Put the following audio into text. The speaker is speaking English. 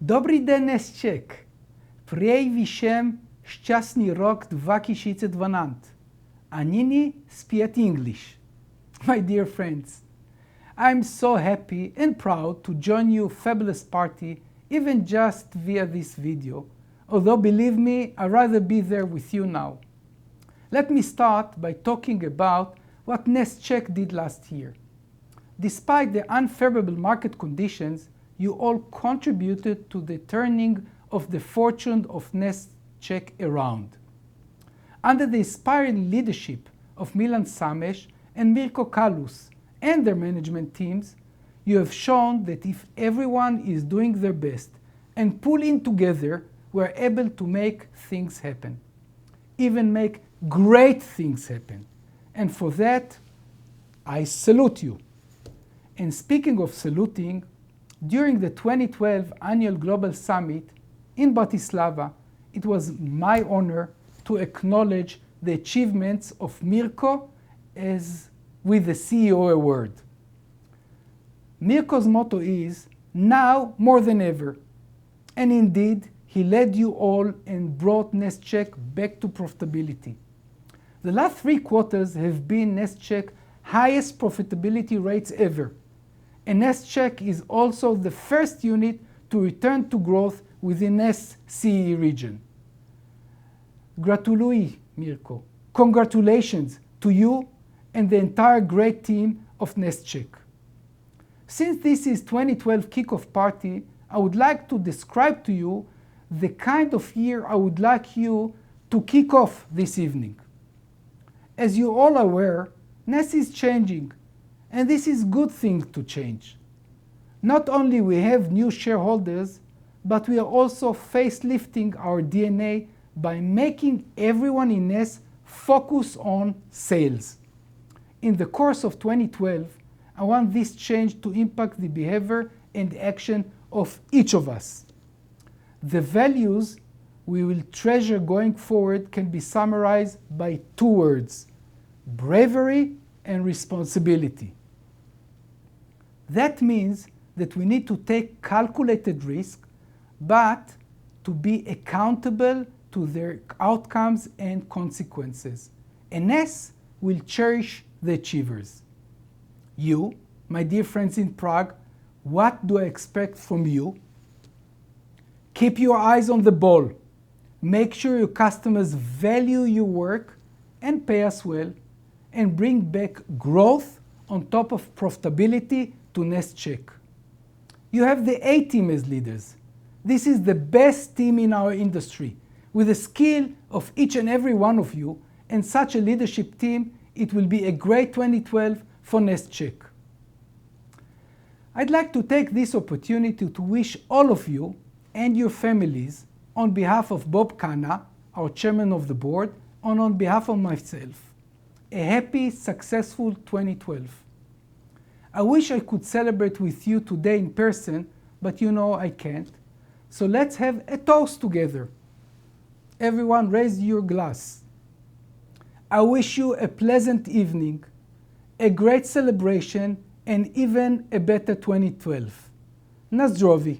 Dobry den, Ness Cz. Prej vishem šťastný rok 2012. Anini speak English. My dear friends, I'm so happy and proud to join your fabulous party, even just via this video. Although believe me, I'd rather be there with you now. Let me start by talking about what Ness Cz did last year. Despite the unfavorable market conditions, you all contributed to the turning of the fortune of Ness Cz around. Under the inspiring leadership of Milan Samesh and Mirko Kalus and their management teams, you have shown that if everyone is doing their best and pulling together, we're able to make things happen. Even make great things happen. And for that, I salute you. And speaking of saluting, during the 2012 Annual Global Summit in Bratislava, it was my honor to acknowledge the achievements of Mirko with the CEO Award. Mirko's motto is, now more than ever. And indeed, he led you all and brought Ness Cz back to profitability. The last 3 quarters have been Ness Cz highest profitability rates ever. And Ness Cz is also the first unit to return to growth within Ness CE region. Gratului, Mirko. Congratulations to you and the entire great team of Ness Cz. Since this is 2012 kickoff party, I would like to describe to you the kind of year I would like you to kick off this evening. As you all are aware, Ness is changing, and this is a good thing to change. Not only we have new shareholders, but we are also facelifting our DNA by making everyone in Ness focus on sales. In the course of 2012, I want this change to impact the behavior and action of each of us. The values we will treasure going forward can be summarized by 2 words: bravery and responsibility. That means that we need to take calculated risk, but to be accountable to their outcomes and consequences. And Ness will cherish the achievers. You, my dear friends in Prague, what do I expect from you? Keep your eyes on the ball. Make sure your customers value your work and pay us well, and bring back growth on top of profitability to Ness Cz. You have the A team as leaders. This is the best team in our industry. With the skill of each and every one of you and such a leadership team, it will be a great 2012 for Ness Cz. I'd like to take this opportunity to wish all of you and your families, on behalf of Bob Khanna, our chairman of the board, and on behalf of myself, a happy, successful 2012. I wish I could celebrate with you today in person, but you know I can't. So let's have a toast together. Everyone raise your glass. I wish you a pleasant evening, a great celebration, and even a better 2012. Na zdrowie.